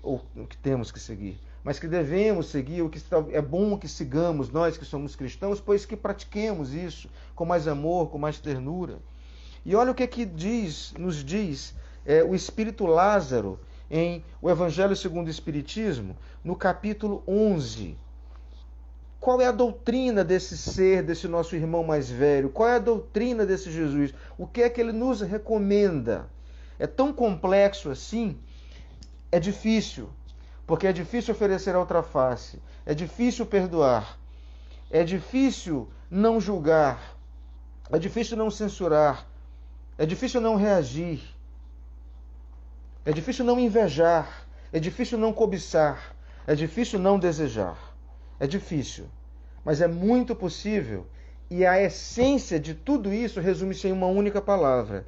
ou que temos que seguir, mas que devemos seguir, o que é bom que sigamos, nós que somos cristãos, pois que pratiquemos isso com mais amor, com mais ternura. E olha o que nos diz o Espírito Lázaro em o Evangelho segundo o Espiritismo, no capítulo 11. Qual é a doutrina desse ser, desse nosso irmão mais velho? Qual é a doutrina desse Jesus? O que é que ele nos recomenda? É tão complexo assim? É difícil, porque é difícil oferecer a outra face, é difícil perdoar, é difícil não julgar, é difícil não censurar, é difícil não reagir, é difícil não invejar, é difícil não cobiçar, é difícil não desejar. É difícil, mas é muito possível, e a essência de tudo isso resume-se em uma única palavra.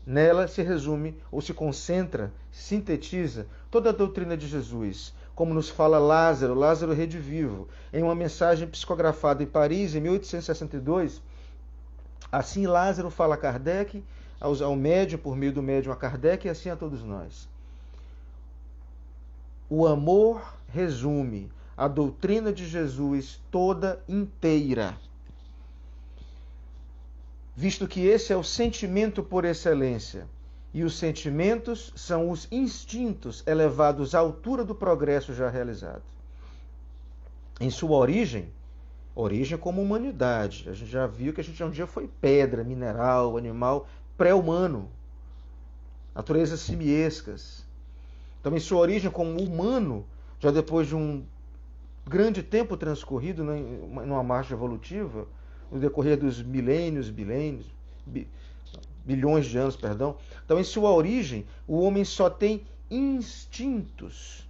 Nela se resume, ou se concentra, sintetiza toda a doutrina de Jesus, como nos fala Lázaro redivivo, em uma mensagem psicografada em Paris, em 1862. Assim Lázaro fala a Kardec, ao médium, por meio do médium a Kardec, e assim a todos nós. O amor resume a doutrina de Jesus toda inteira, visto que esse é o sentimento por excelência, e os sentimentos são os instintos elevados à altura do progresso já realizado. Em sua origem como humanidade, a gente já viu que a gente um dia foi pedra, mineral, animal, pré-humano, naturezas simiescas. Então, em sua origem como humano, já depois de um grande tempo transcorrido numa marcha evolutiva, no decorrer dos bilhões de anos, perdão. Então, em sua origem, o homem só tem instintos.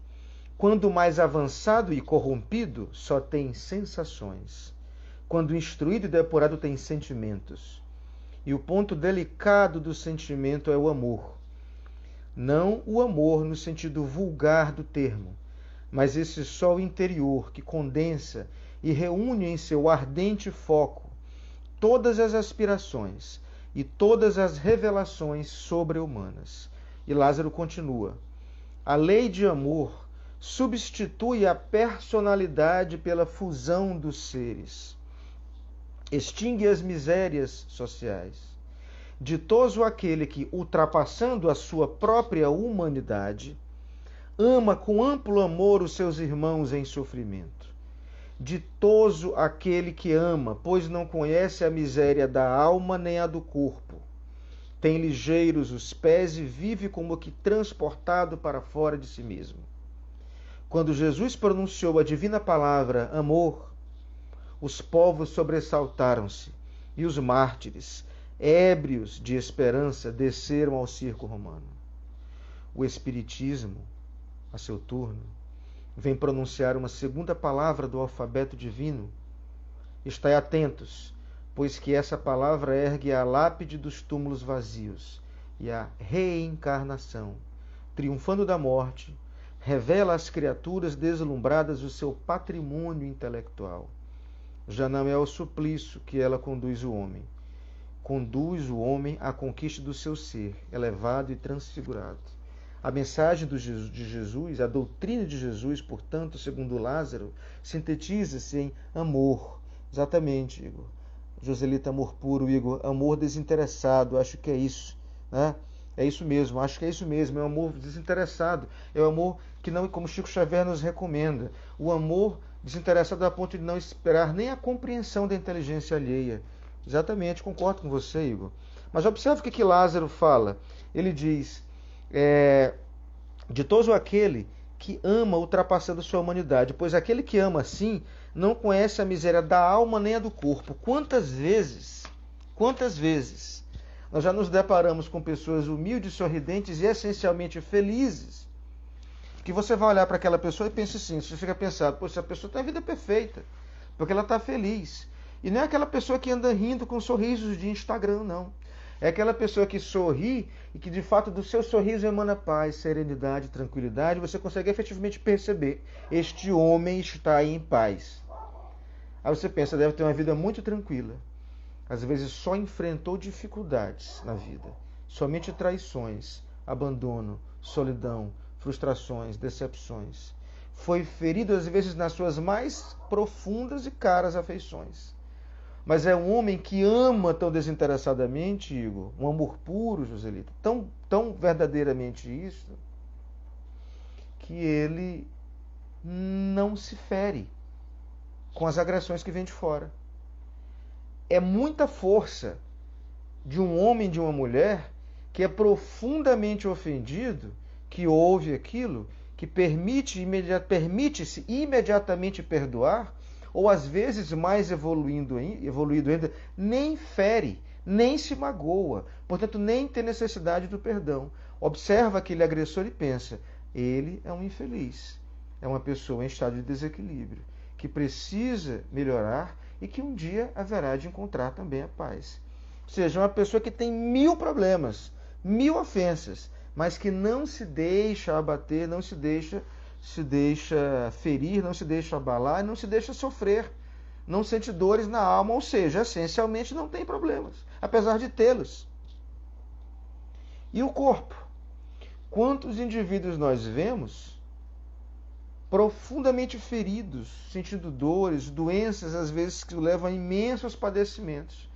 Quando mais avançado e corrompido, só tem sensações. Quando instruído e depurado, tem sentimentos. E o ponto delicado do sentimento é o amor. Não o amor no sentido vulgar do termo, mas esse sol interior que condensa e reúne em seu ardente foco todas as aspirações e todas as revelações sobre-humanas. E Lázaro continua: a lei de amor substitui a personalidade pela fusão dos seres, extingue as misérias sociais. Ditoso aquele que, ultrapassando a sua própria humanidade, ama com amplo amor os seus irmãos em sofrimento. Ditoso aquele que ama, pois não conhece a miséria da alma nem a do corpo. Tem ligeiros os pés e vive como que transportado para fora de si mesmo. Quando Jesus pronunciou a divina palavra amor, os povos sobressaltaram-se e os mártires, ébrios de esperança, desceram ao circo romano. O Espiritismo, a seu turno, vem pronunciar uma segunda palavra do alfabeto divino. Estai atentos, pois que essa palavra ergue a lápide dos túmulos vazios e a reencarnação, triunfando da morte, revela às criaturas deslumbradas o seu patrimônio intelectual. Já não é ao suplício que ela conduz o homem à conquista do seu ser, elevado e transfigurado. A mensagem de Jesus, a doutrina de Jesus, portanto, segundo Lázaro, sintetiza-se em amor. Exatamente, Igor. Joselita, amor puro, Igor. Amor desinteressado, acho que é isso, né? É isso mesmo, acho que é isso mesmo. É um amor desinteressado. É o amor que não, como Chico Xavier nos recomenda, o amor desinteressado a ponto de não esperar nem a compreensão da inteligência alheia. Exatamente, concordo com você, Igor. Mas observe o que Lázaro fala. Ele diz: ditoso aquele que ama ultrapassando sua humanidade, pois aquele que ama assim não conhece a miséria da alma nem a do corpo. Quantas vezes nós já nos deparamos com pessoas humildes, sorridentes e essencialmente felizes, que você vai olhar para aquela pessoa e pensa assim, você fica pensando, poxa, a pessoa tem a vida perfeita, porque ela está feliz. E não é aquela pessoa que anda rindo com sorrisos de Instagram, não. É aquela pessoa que sorri e que de fato do seu sorriso emana paz, serenidade, tranquilidade. Você consegue efetivamente perceber, este homem está em paz. Aí você pensa, deve ter uma vida muito tranquila. Às vezes só enfrentou dificuldades na vida. Somente traições, abandono, solidão, frustrações, decepções. Foi ferido às vezes nas suas mais profundas e caras afeições. Mas é um homem que ama tão desinteressadamente, Igor, um amor puro, Joselito, tão verdadeiramente isso, que ele não se fere com as agressões que vêm de fora. É muita força de um homem e de uma mulher que é profundamente ofendido, que ouve aquilo, que permite-se imediatamente perdoar, ou às vezes mais evoluído ainda, nem fere, nem se magoa, portanto nem tem necessidade do perdão. Observa aquele agressor e pensa, ele é um infeliz, é uma pessoa em estado de desequilíbrio, que precisa melhorar e que um dia haverá de encontrar também a paz. Ou seja, uma pessoa que tem 1000 problemas, 1000 ofensas, mas que não se deixa abater, não se deixa ferir, não se deixa abalar, não se deixa sofrer, não sente dores na alma, ou seja, essencialmente não tem problemas, apesar de tê-los. E o corpo? Quantos indivíduos nós vemos profundamente feridos, sentindo dores, doenças, às vezes que levam a imensos padecimentos,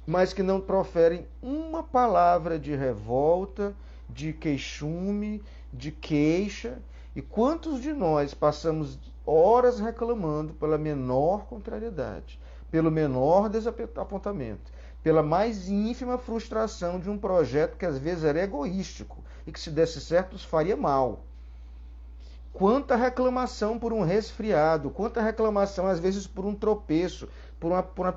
mas que não proferem uma palavra de revolta, de queixume, de queixa. E quantos de nós passamos horas reclamando pela menor contrariedade, pelo menor desapontamento, pela mais ínfima frustração de um projeto que às vezes era egoístico e que se desse certo nos faria mal. Quanta reclamação por um resfriado, quanta reclamação às vezes por um tropeço, por um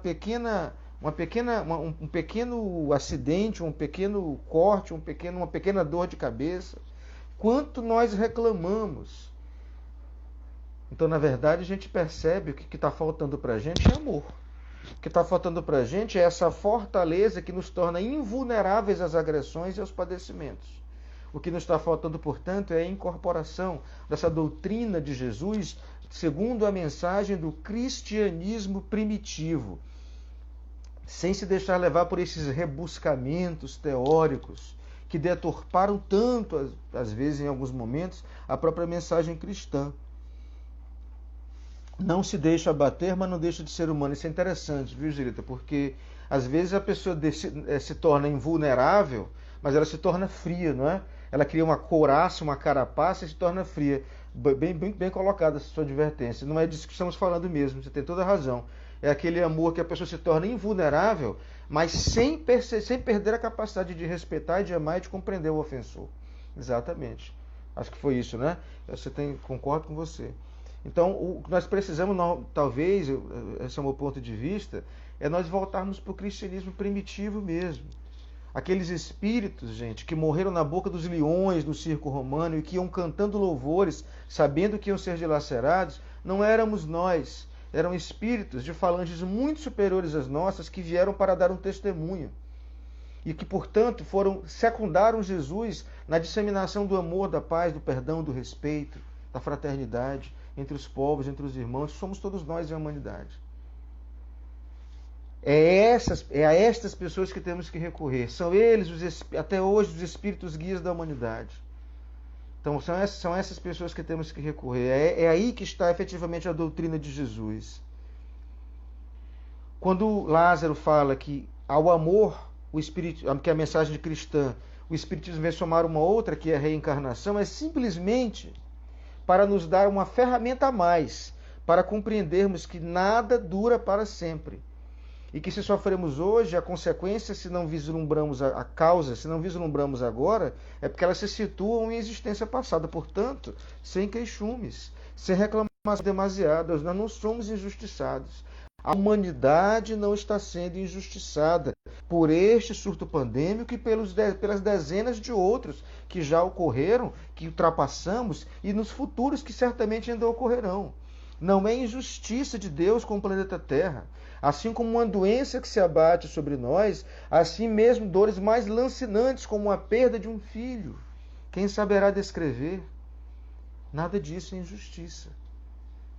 pequeno acidente, um pequeno corte, uma pequena dor de cabeça. Quanto nós reclamamos. Então, na verdade, a gente percebe que o que está faltando para a gente é amor. O que está faltando para a gente é essa fortaleza que nos torna invulneráveis às agressões e aos padecimentos. O que nos está faltando, portanto, é a incorporação dessa doutrina de Jesus segundo a mensagem do cristianismo primitivo, sem se deixar levar por esses rebuscamentos teóricos que deturparam tanto, às vezes, em alguns momentos, a própria mensagem cristã. Não se deixa abater, mas não deixa de ser humano. Isso é interessante, viu, Zilita? Porque, às vezes, a pessoa se torna invulnerável, mas ela se torna fria, não é? Ela cria uma couraça, uma carapaça e se torna fria. Bem colocada essa sua advertência. Não é disso que estamos falando mesmo, você tem toda a razão. É aquele amor que a pessoa se torna invulnerável, mas sem perder a capacidade de respeitar, e de amar e de compreender o ofensor. Exatamente. Acho que foi isso, né? Concordo com você. Então, o que nós precisamos, talvez, esse é o meu ponto de vista, é nós voltarmos para o cristianismo primitivo mesmo. Aqueles espíritos, gente, que morreram na boca dos leões no circo romano e que iam cantando louvores, sabendo que iam ser dilacerados, não éramos nós. Eram espíritos de falanges muito superiores às nossas que vieram para dar um testemunho. E que, portanto, secundaram Jesus na disseminação do amor, da paz, do perdão, do respeito, da fraternidade entre os povos, entre os irmãos. Somos todos nós em humanidade. É a estas pessoas que temos que recorrer. São eles, até hoje, os espíritos guias da humanidade. Então, são essas pessoas que temos que recorrer. É aí que está efetivamente a doutrina de Jesus. Quando Lázaro fala que ao amor, que é a mensagem cristã, o Espiritismo vem somar uma outra, que é a reencarnação, é simplesmente para nos dar uma ferramenta a mais, para compreendermos que nada dura para sempre. E que se sofremos hoje, a consequência, se não vislumbramos a causa, se não vislumbramos agora, é porque elas se situam em existência passada. Portanto, sem queixumes, sem reclamações demasiadas, nós não somos injustiçados. A humanidade não está sendo injustiçada por este surto pandêmico e pelas dezenas de outros que já ocorreram, que ultrapassamos, e nos futuros que certamente ainda ocorrerão. Não é injustiça de Deus com o planeta Terra. Assim como uma doença que se abate sobre nós, assim mesmo dores mais lancinantes como a perda de um filho. Quem saberá descrever? Nada disso é injustiça.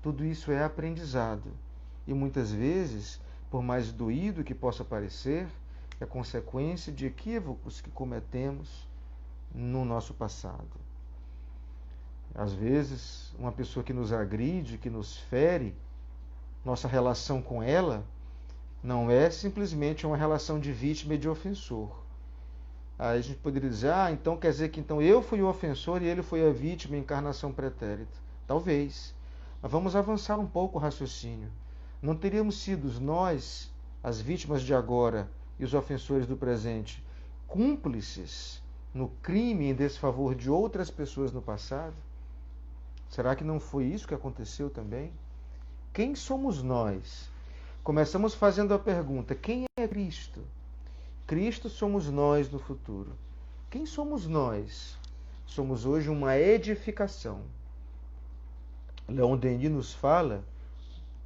Tudo isso é aprendizado. E muitas vezes, por mais doído que possa parecer, é consequência de equívocos que cometemos no nosso passado. Às vezes, uma pessoa que nos agride, que nos fere, nossa relação com ela não é simplesmente uma relação de vítima e de ofensor. Aí a gente poderia dizer, então quer dizer que então eu fui o ofensor e ele foi a vítima em encarnação pretérita. Talvez. Mas vamos avançar um pouco o raciocínio. Não teríamos sido nós, as vítimas de agora e os ofensores do presente, cúmplices no crime em desfavor de outras pessoas no passado? Será que não foi isso que aconteceu também? Quem somos nós? Começamos fazendo a pergunta, quem é Cristo? Cristo somos nós no futuro. Quem somos nós? Somos hoje uma edificação. Leon Denis nos fala,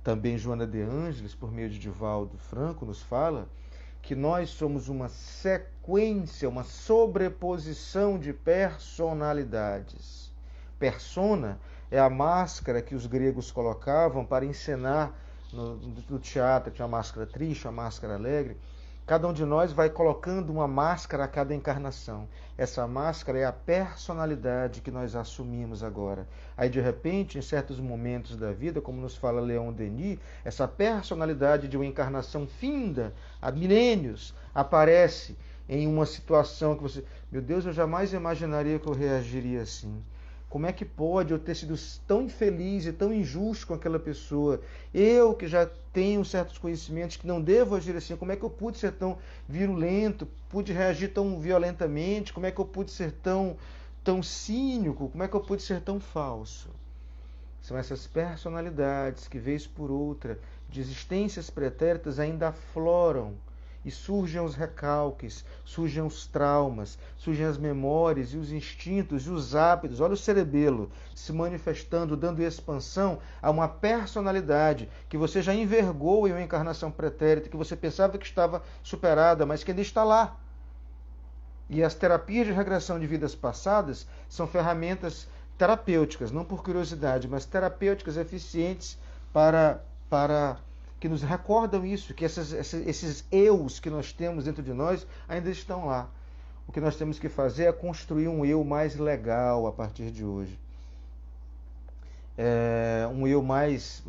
também Joana de Ângeles, por meio de Divaldo Franco, nos fala que nós somos uma sequência, uma sobreposição de personalidades. Persona é a máscara que os gregos colocavam para encenar no teatro. Tinha uma máscara triste, uma máscara alegre. Cada um de nós vai colocando uma máscara a cada encarnação. Essa máscara é a personalidade que nós assumimos agora. Aí, de repente, em certos momentos da vida, como nos fala Leon Denis, essa personalidade de uma encarnação finda, há milênios, aparece em uma situação que você... Meu Deus, eu jamais imaginaria que eu reagiria assim. Como é que pode eu ter sido tão infeliz e tão injusto com aquela pessoa? Eu, que já tenho certos conhecimentos, que não devo agir assim, como é que eu pude ser tão virulento, pude reagir tão violentamente, como é que eu pude ser tão cínico, como é que eu pude ser tão falso? São essas personalidades que, vez por outra, de existências pretéritas ainda afloram. E surgem os recalques, surgem os traumas, surgem as memórias e os instintos e os hábitos. Olha o cerebelo se manifestando, dando expansão a uma personalidade que você já envergou em uma encarnação pretérita, que você pensava que estava superada, mas que ainda está lá. E as terapias de regressão de vidas passadas são ferramentas terapêuticas, não por curiosidade, mas terapêuticas eficientes para que nos recordam isso, que esses eus que nós temos dentro de nós ainda estão lá. O que nós temos que fazer é construir um eu mais legal a partir de hoje. Um eu mais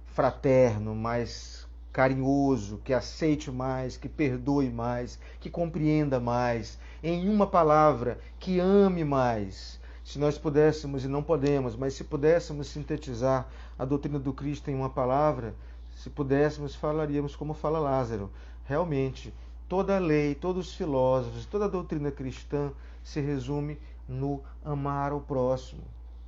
fraterno, mais carinhoso, que aceite mais, que perdoe mais, que compreenda mais. Em uma palavra, que ame mais. Se nós pudéssemos, e não podemos, mas se pudéssemos sintetizar a doutrina do Cristo em uma palavra, se pudéssemos, falaríamos como fala Lázaro. Realmente, toda a lei, todos os filósofos, toda a doutrina cristã se resume no amar o próximo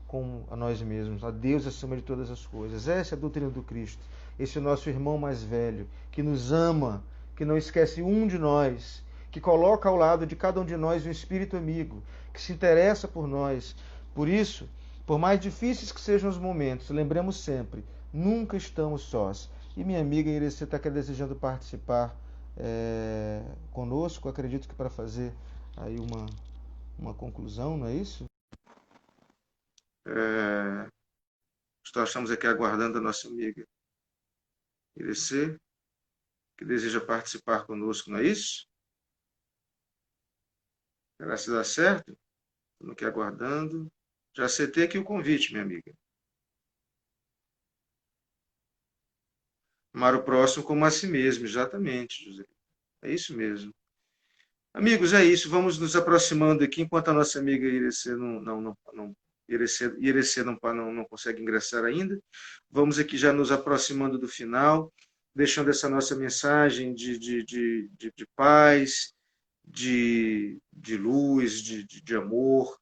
como a nós mesmos, a Deus acima de todas as coisas. Essa é a doutrina do Cristo. Esse é o nosso irmão mais velho, que nos ama, que não esquece um de nós, que coloca ao lado de cada um de nós um espírito amigo, que se interessa por nós. Por isso, por mais difíceis que sejam os momentos, lembremos sempre, nunca estamos sós. E minha amiga Irecê está desejando participar conosco, acredito que para fazer aí uma conclusão, não é isso? Nós estamos aqui aguardando a nossa amiga Irecê, que deseja participar conosco, não é isso? Será que dá certo? Estamos aqui aguardando. Já aceitei aqui o convite, minha amiga. Amar o próximo como a si mesmo, exatamente, José. É isso mesmo. Amigos, é isso. Vamos nos aproximando aqui, enquanto a nossa amiga Irecê não consegue ingressar ainda. Vamos aqui já nos aproximando do final, deixando essa nossa mensagem de paz, de luz, de amor,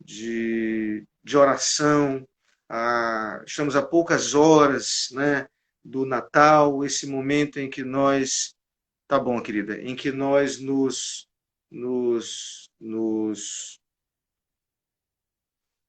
de oração. Estamos a poucas horas, né, do Natal, esse momento em que nós, tá bom, querida, em que nós nos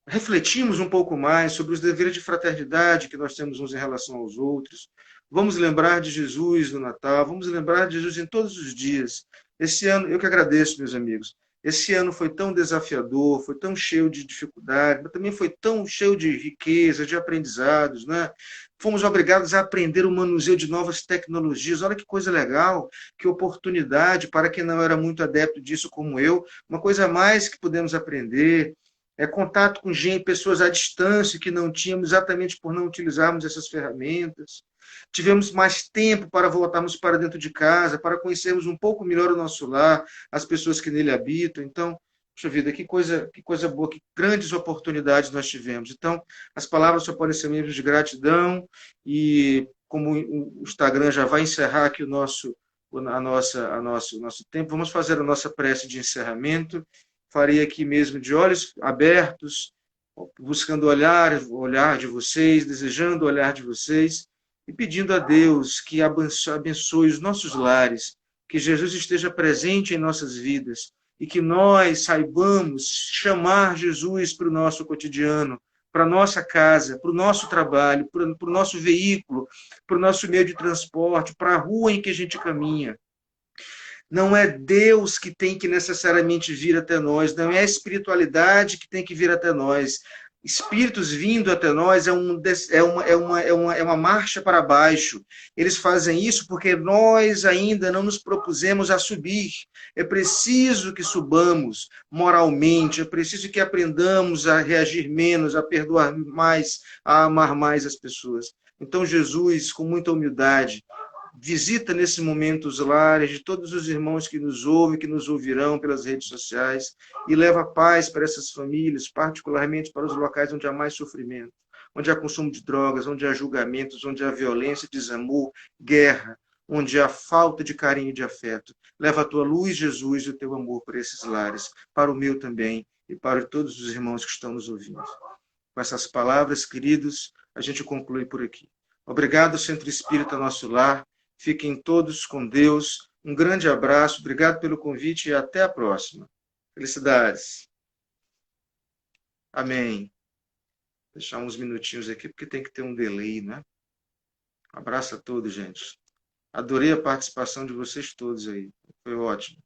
refletimos um pouco mais sobre os deveres de fraternidade que nós temos uns em relação aos outros. Vamos lembrar de Jesus no Natal, vamos lembrar de Jesus em todos os dias. Esse ano, eu que agradeço, meus amigos, esse ano foi tão desafiador, foi tão cheio de dificuldade, mas também foi tão cheio de riqueza, de aprendizados, né? Fomos obrigados a aprender o manuseio de novas tecnologias. Olha que coisa legal, que oportunidade para quem não era muito adepto disso como eu. Uma coisa a mais que pudemos aprender. Contato com gente, pessoas à distância que não tínhamos exatamente por não utilizarmos essas ferramentas. Tivemos mais tempo para voltarmos para dentro de casa, para conhecermos um pouco melhor o nosso lar, as pessoas que nele habitam. Então, puxa vida, que coisa boa, que grandes oportunidades nós tivemos. Então, as palavras só podem ser mesmo de gratidão, e como o Instagram já vai encerrar aqui o nosso tempo, vamos fazer a nossa prece de encerramento. Farei aqui mesmo de olhos abertos, buscando olhar de vocês, desejando o olhar de vocês, e pedindo a Deus que abençoe os nossos lares, que Jesus esteja presente em nossas vidas, e que nós saibamos chamar Jesus para o nosso cotidiano, para a nossa casa, para o nosso trabalho, para o nosso veículo, para o nosso meio de transporte, para a rua em que a gente caminha. Não é Deus que tem que necessariamente vir até nós, não é a espiritualidade que tem que vir até nós. Espíritos vindo até nós é uma marcha para baixo. Eles fazem isso porque nós ainda não nos propusemos a subir. É preciso que subamos moralmente, é preciso que aprendamos a reagir menos, a perdoar mais, a amar mais as pessoas. Então, Jesus, com muita humildade, visita nesse momento os lares de todos os irmãos que nos ouvem, que nos ouvirão pelas redes sociais, e leva paz para essas famílias, particularmente para os locais onde há mais sofrimento, onde há consumo de drogas, onde há julgamentos, onde há violência, desamor, guerra, onde há falta de carinho e de afeto. Leva a tua luz, Jesus, e o teu amor para esses lares, para o meu também, e para todos os irmãos que estão nos ouvindo. Com essas palavras, queridos, a gente conclui por aqui. Obrigado, Centro Espírita Nosso Lar. Fiquem todos com Deus. Um grande abraço, obrigado pelo convite e até a próxima. Felicidades. Amém. Vou deixar uns minutinhos aqui, porque tem que ter um delay, né? Um abraço a todos, gente. Adorei a participação de vocês todos aí. Foi ótimo.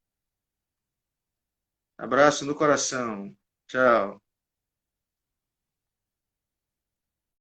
Abraço no coração. Tchau.